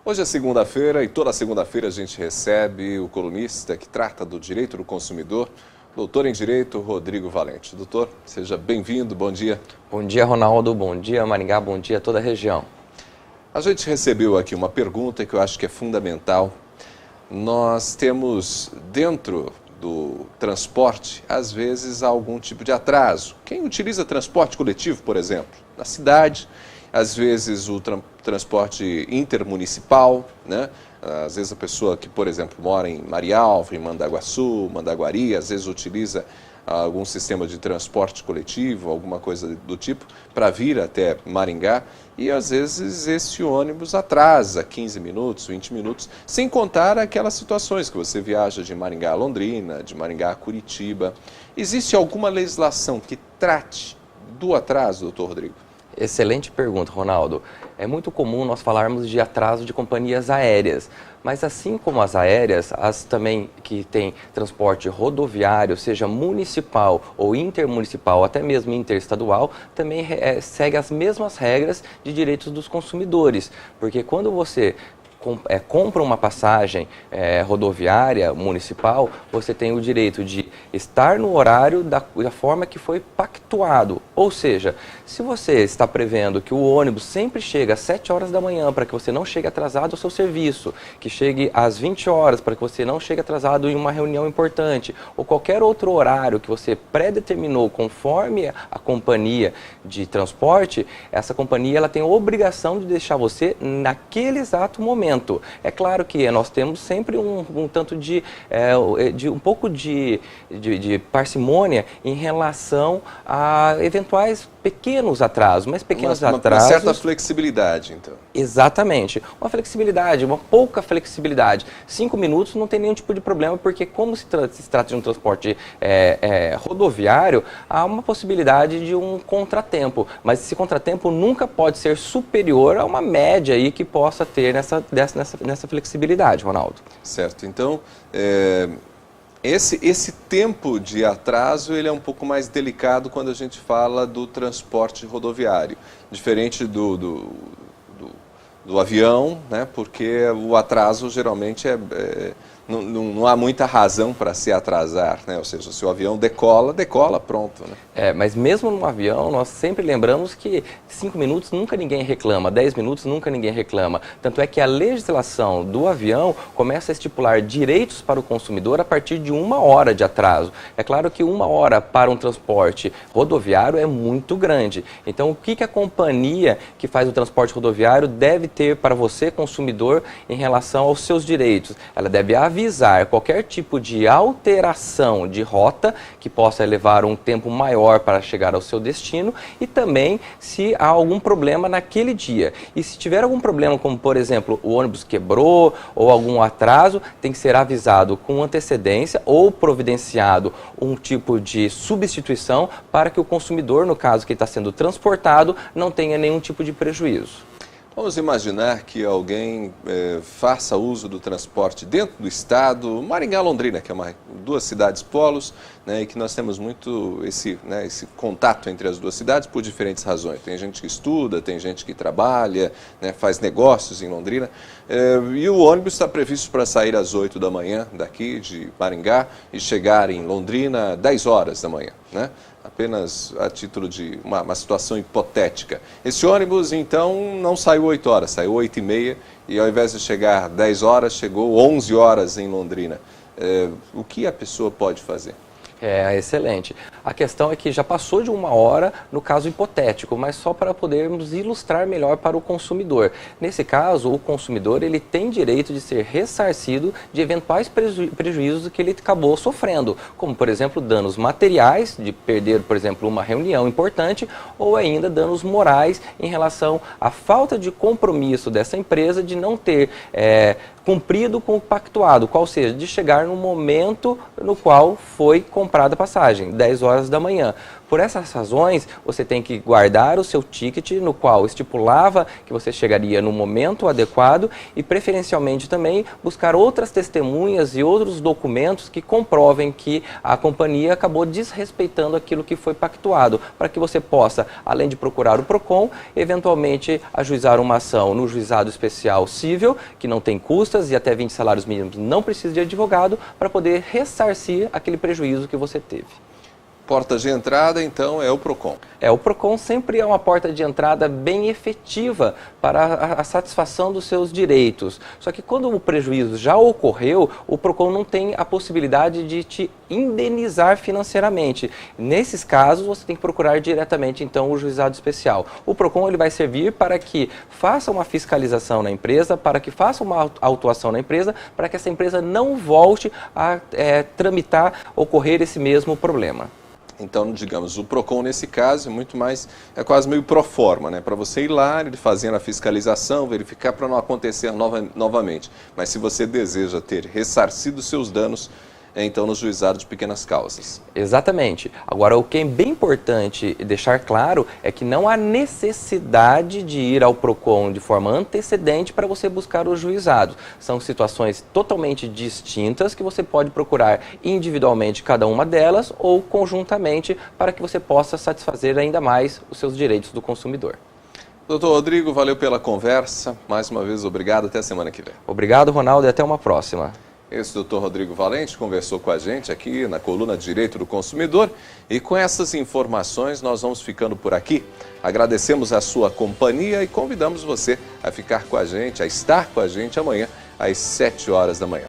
Hoje é segunda-feira e toda segunda-feira a gente recebe o colunista que trata do direito do consumidor, doutor em Direito, Rodrigo Valente. Doutor, seja bem-vindo, bom dia. Bom dia, Ronaldo, bom dia, Maringá, bom dia a toda a região. A gente recebeu aqui uma pergunta que eu acho que é fundamental. Nós temos dentro do transporte, às vezes, algum tipo de atraso. Quem utiliza transporte coletivo, por exemplo, na cidade, às vezes o transporte intermunicipal, né? Às vezes a pessoa que, por exemplo, mora em Marialva, em Mandaguaçu, Mandaguari, às vezes utiliza algum sistema de transporte coletivo, alguma coisa do tipo, para vir até Maringá, e às vezes esse ônibus atrasa 15 minutos, 20 minutos, sem contar aquelas situações que você viaja de Maringá a Londrina, de Maringá a Curitiba. Existe alguma legislação que trate do atraso, doutor Rodrigo? Excelente pergunta, Ronaldo. É muito comum nós falarmos de atraso de companhias aéreas, mas assim como as aéreas, as também que têm transporte rodoviário, seja municipal ou intermunicipal, até mesmo interestadual, também segue as mesmas regras de direitos dos consumidores, porque quando você compra uma passagem rodoviária municipal, você tem o direito de estar no horário da forma que foi pactuado. Ou seja, se você está prevendo que o ônibus sempre chega às 7 horas da manhã para que você não chegue atrasado ao seu serviço, que chegue às 20 horas para que você não chegue atrasado em uma reunião importante, ou qualquer outro horário que você predeterminou conforme a companhia de transporte, essa companhia ela tem a obrigação de deixar você naquele exato momento. É claro que nós temos sempre um tanto de um pouco de parcimônia em relação a eventuais pequenos atrasos, mas pequenos atrasos... Uma certa flexibilidade, então. Exatamente. Uma flexibilidade, uma pouca flexibilidade. 5 minutos não tem nenhum tipo de problema, porque como se trata de um transporte rodoviário, há uma possibilidade de um contratempo. Mas esse contratempo nunca pode ser superior a uma média aí que possa ter nessa flexibilidade, Ronaldo. Certo. Então, esse tempo de atraso ele é um pouco mais delicado quando a gente fala do transporte rodoviário, diferente do avião, né? Porque o atraso geralmente não há muita razão para se atrasar, né? Ou seja, se o avião decola, pronto, né? Mas mesmo no avião, nós sempre lembramos que 5 minutos nunca ninguém reclama, 10 minutos nunca ninguém reclama. Tanto é que a legislação do avião começa a estipular direitos para o consumidor a partir de 1 hora de atraso. É claro que 1 hora para um transporte rodoviário é muito grande. Então, o que a companhia que faz o transporte rodoviário deve ter para você, consumidor, em relação aos seus direitos? Ela deve avisar qualquer tipo de alteração de rota que possa levar um tempo maior para chegar ao seu destino e também se há algum problema naquele dia. E se tiver algum problema, como por exemplo o ônibus quebrou ou algum atraso, tem que ser avisado com antecedência ou providenciado um tipo de substituição para que o consumidor, no caso que está sendo transportado, não tenha nenhum tipo de prejuízo. Vamos imaginar que alguém faça uso do transporte dentro do estado, Maringá, Londrina, que é duas cidades polos, né, e que nós temos muito esse contato entre as duas cidades por diferentes razões. Tem gente que estuda, tem gente que trabalha, né, faz negócios em Londrina, e o ônibus está previsto para sair às 8 da manhã daqui de Maringá e chegar em Londrina às 10 horas da manhã, né? Apenas a título de uma situação hipotética. Esse ônibus, então, não saiu 8 horas, saiu 8h30 e ao invés de chegar 10 horas, chegou 11 horas em Londrina. O que a pessoa pode fazer? Excelente. A questão é que já passou de 1 hora no caso hipotético, mas só para podermos ilustrar melhor para o consumidor. Nesse caso, o consumidor ele tem direito de ser ressarcido de eventuais prejuízos que ele acabou sofrendo, como, por exemplo, danos materiais, de perder, por exemplo, uma reunião importante, ou ainda danos morais em relação à falta de compromisso dessa empresa de não ter cumprido com o pactuado, qual seja, de chegar no momento no qual foi comprada a passagem, 10 horas da manhã. Por essas razões, você tem que guardar o seu ticket, no qual estipulava que você chegaria no momento adequado e, preferencialmente também, buscar outras testemunhas e outros documentos que comprovem que a companhia acabou desrespeitando aquilo que foi pactuado, para que você possa, além de procurar o PROCON, eventualmente ajuizar uma ação no juizado especial cível, que não tem custas e até 20 salários mínimos não precisa de advogado, para poder ressarcir aquele prejuízo que você teve. Porta de entrada, então, é o PROCON. O PROCON sempre é uma porta de entrada bem efetiva para a satisfação dos seus direitos. Só que quando o prejuízo já ocorreu, o PROCON não tem a possibilidade de te indenizar financeiramente. Nesses casos, você tem que procurar diretamente, então, o juizado especial. O PROCON ele vai servir para que faça uma fiscalização na empresa, para que faça uma autuação na empresa, para que essa empresa não volte a tramitar, ocorrer esse mesmo problema. Então, digamos, o PROCON nesse caso é muito mais, é quase meio pro forma, né? Para você ir lá, ele fazendo a fiscalização, verificar para não acontecer novamente. Mas se você deseja ter ressarcido seus danos, então no juizado de pequenas causas. Exatamente. Agora, o que é bem importante deixar claro é que não há necessidade de ir ao PROCON de forma antecedente para você buscar os juizados. São situações totalmente distintas que você pode procurar individualmente cada uma delas ou conjuntamente para que você possa satisfazer ainda mais os seus direitos do consumidor. Doutor Rodrigo, valeu pela conversa. Mais uma vez, obrigado. Até a semana que vem. Obrigado, Ronaldo, e até uma próxima. Esse doutor Rodrigo Valente conversou com a gente aqui na coluna Direito do Consumidor e com essas informações nós vamos ficando por aqui. Agradecemos a sua companhia e convidamos você a ficar com a gente, a estar com a gente amanhã às 7 horas da manhã.